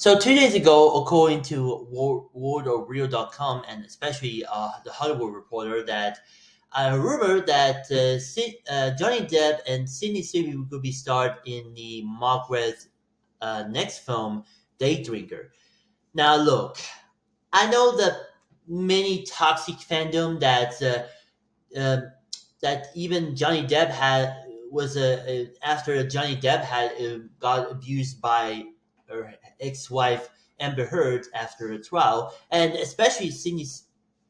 So 2 days ago, according to worldofreal.com and especially the Hollywood Reporter, that a rumor that Johnny Depp and Sydney Sweeney will be starred in the Mark Waid's next film, Day Drinker. Now, look, I know that many toxic fandom uh, that even Johnny Depp had was after Johnny Depp had got abused by her ex-wife Amber Heard after a trial, and especially Sydney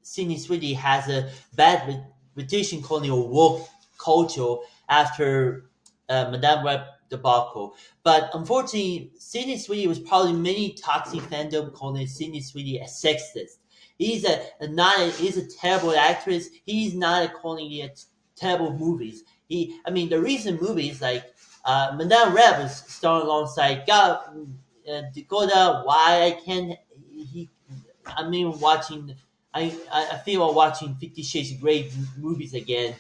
Sweeney has a bad reputation calling a woke culture after Madame Web debacle. But unfortunately, Sydney Sweeney was probably many toxic fandom calling Sydney Sweeney a sexist. He's a terrible actress. He's not calling it terrible movies. I mean, the recent movies like Madame Reb was starring alongside Dakota. Why I can't? He, I mean, watching. I feel like watching Fifty Shades of Grey movies again.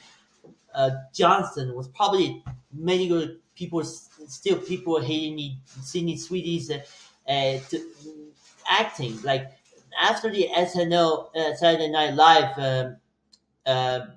Johnson was probably many good people. Still, people hating me, Sydney Sweetie's acting. Like after the SNL Saturday Night Live uh,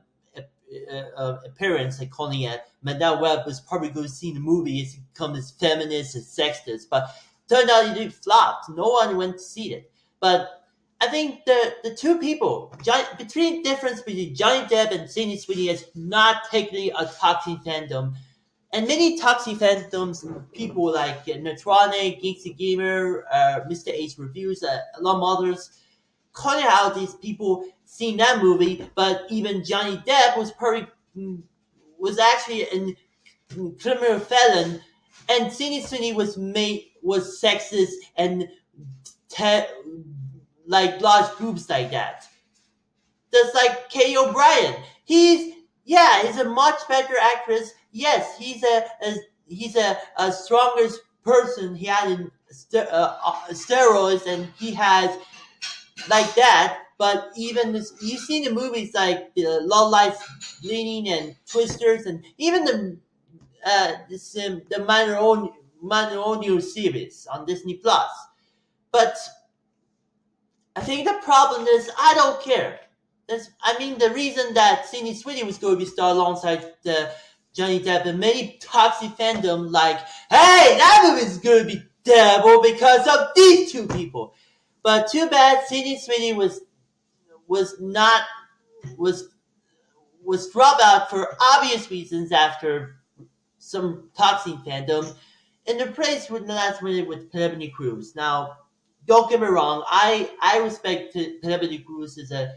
appearance, like calling it Madame Web was probably going to see the movie it's become as feminist and sexist, but turned out it flopped. No one went to see it. But I think the two people, between difference between Johnny Depp and Sydney Sweeney is not technically a toxic fandom. And many toxic fandoms, people like Netronic, Geeksy Gamer, Mr. H Reviews, a lot of others, calling out these people seeing that movie, but even Johnny Depp was actually a criminal felon, and Sydney Sweeney was sexist and te- like large boobs like that. Just like Kay O'Brien, he's a much better actress. Yes, he's a strongest person. He had steroids, and he has like that. But even this, you've seen the movies like the Love Life Bleeding and Twisters, and even the Minor Audio series on Disney Plus. But I think the problem is I don't care. I mean, the reason that Sydney Sweeney was going to be starred alongside Johnny Depp and many toxic fandom like, hey, that movie is going to be terrible because of these two people. But too bad Sydney Sweeney was not was was dropped out for obvious reasons after some toxic fandom, and replaced with the last minute with Penelope Cruz. Now, don't get me wrong, I respect Penelope Cruz as a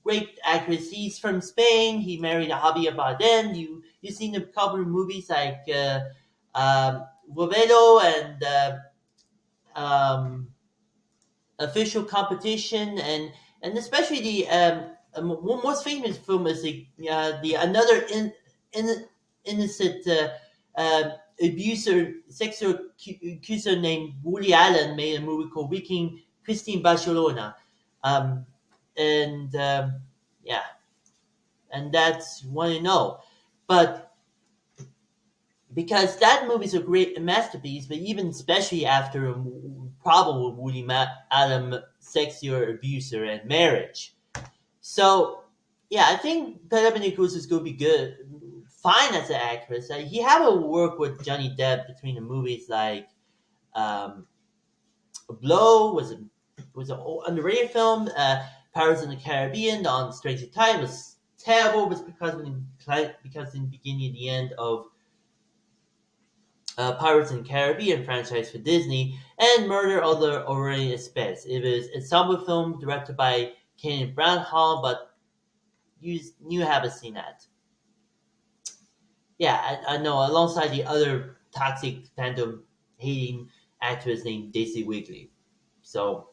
great actress. He's from Spain. He married Javier Bardem. You've seen a couple of movies like Vovelo and um, Official Competition, and especially the most famous film is the another innocent abuser, sexual accuser named Woody Allen made a movie called Weaking Christine Barcelona, um, and yeah, and that's what I know. But because that movie is a great masterpiece, but even especially after a problem with Allen, sexual abuser and marriage. So yeah, I think Penelope Cruz is going to be good, fine as an actress. He had to work with Johnny Depp between the movies like um, Blow was an underrated film. Pirates in the Caribbean on Stranger Times was terrible, was because in the beginning and the end of Pirates in the Caribbean franchise for Disney, and Murder of the Orient Express. It was a summer film directed by Kenneth Branagh, but you haven't seen that. Yeah, I know. Alongside the other toxic fandom hating actress named Daisy Wigley. So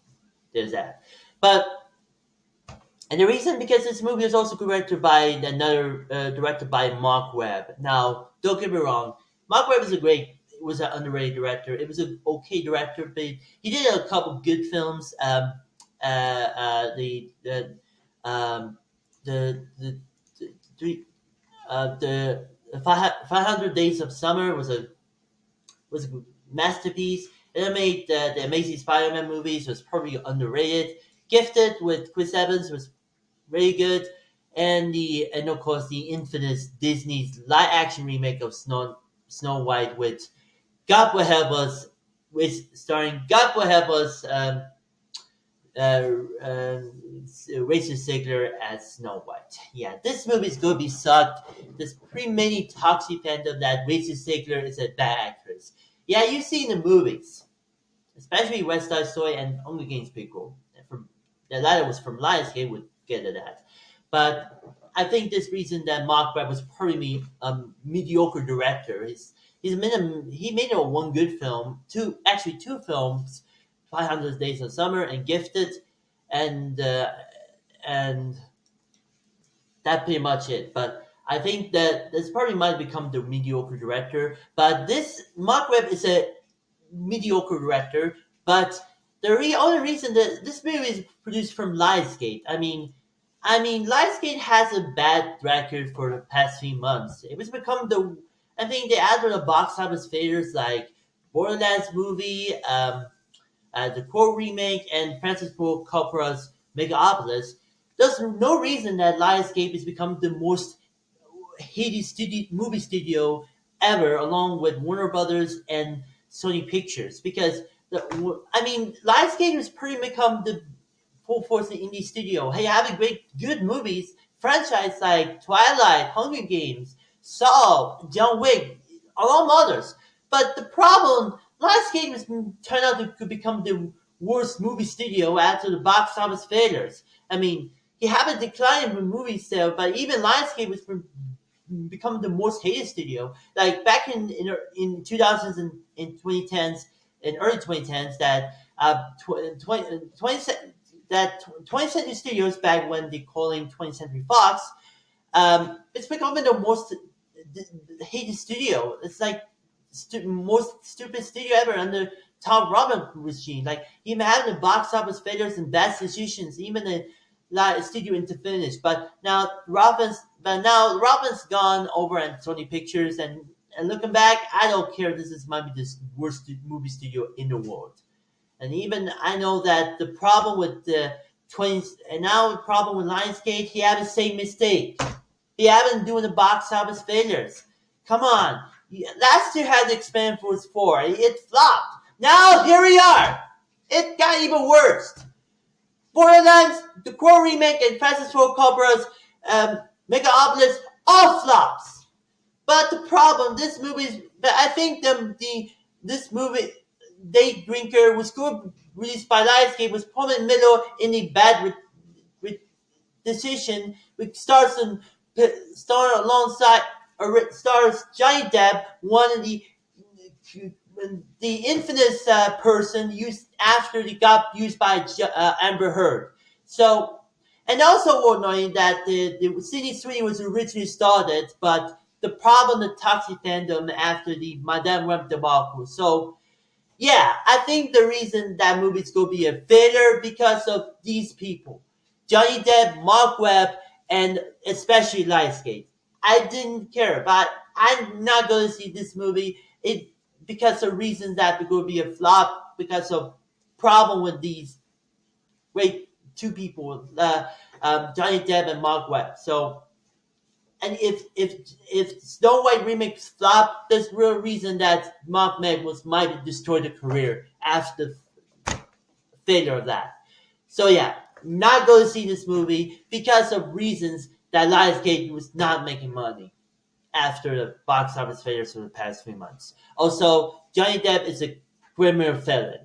there's that. But and the reason because this movie is also directed by Mark Webb. Now, don't get me wrong, Mark Webb is was an underrated director. It was an okay director, but he did a couple good films. The the the the, three- the 500 Days of Summer was a masterpiece, It made the Amazing Spider-Man movies was probably underrated. Gifted with Chris Evans was very good, and of course the infamous Disney's live action remake of Snow White with God Will Help Us, with starring God Will Help Us, uh, Rachel Zegler as Snow White. Yeah, this movie is gonna be sucked. There's pretty many toxic fandom that Rachel Zegler is a bad actress. Yeah, you've seen the movies, especially West Side Story and Hunger Games prequel. From the latter was from Lionsgate, would get at that. But I think this reason that Mark Webb was probably a mediocre director. He made a one good film, two films, 500 Days of Summer and Gifted, and uh, and that's pretty much it. But I think that this probably might become the mediocre director. But this Mark Webb is a mediocre director, but the only reason that this movie is produced from Lionsgate. Lionsgate has a bad record for the past few months. It was become the I think they added the box office failures like Borderlands movie, the Crow remake, and Francis Ford Coppola's Megapolis. There's no reason that Lionsgate has become the most hated movie studio ever, along with Warner Brothers and Sony Pictures. Because Lionsgate has pretty become the full force of indie studio. Hey, having good movies, franchise like Twilight, Hunger Games, Saw, John Wick, along others. But the problem, Lionsgate has turned out to become the worst movie studio after the box office failures. He had a decline in movie sale, but even Lionsgate was become the most hated studio. Like back in 2000s and in 2010s, in early 2010s, that 20th Century Studios, back when they calling 20th Century Fox, it's becoming the most hated studio. It's like most stupid studio ever under Tom Robin regime. Like even having the box office failures and bad decisions, even the studio into finish. But now Robin's gone over at Sony Pictures, and looking back, I don't care. Might be the worst movie studio in the world. And even I know that the problem with the twins, and now the problem with Lionsgate, he had the same mistake. He haven't doing the box office failures. Come on. Last year had the Expendables 4. It flopped. Now here we are. It got even worse. Borderlands, the Crow remake, and Francis Ford Coppola's Megapolis, all flops. But the problem, this movie is, but I think this movie, Day Drinker, was good, released by Lionsgate, was probably in the middle in the bad decision, which star alongside stars Johnny Depp, one of the infamous person used after he got used by Amber Heard. So, and also annoying that the City Sweeney was originally started, but the problem, the toxic fandom after the Madame Web debacle. So, yeah, I think the reason that movie's going to be a failure because of these people. Johnny Depp, Mark Webb, and especially Lionsgate. I didn't care, but I'm not going to see this movie. It because of reasons that it will be a flop because of problem with these great two people, Johnny Depp and Mark Webb. So, and if Snow White remakes flop, there's real reason that Mark Webb might destroy the career after the failure of that. So yeah, not going to see this movie because of reasons that Lionsgate was not making money after the box office failures for the past 3 months. Also, Johnny Depp is a criminal felon.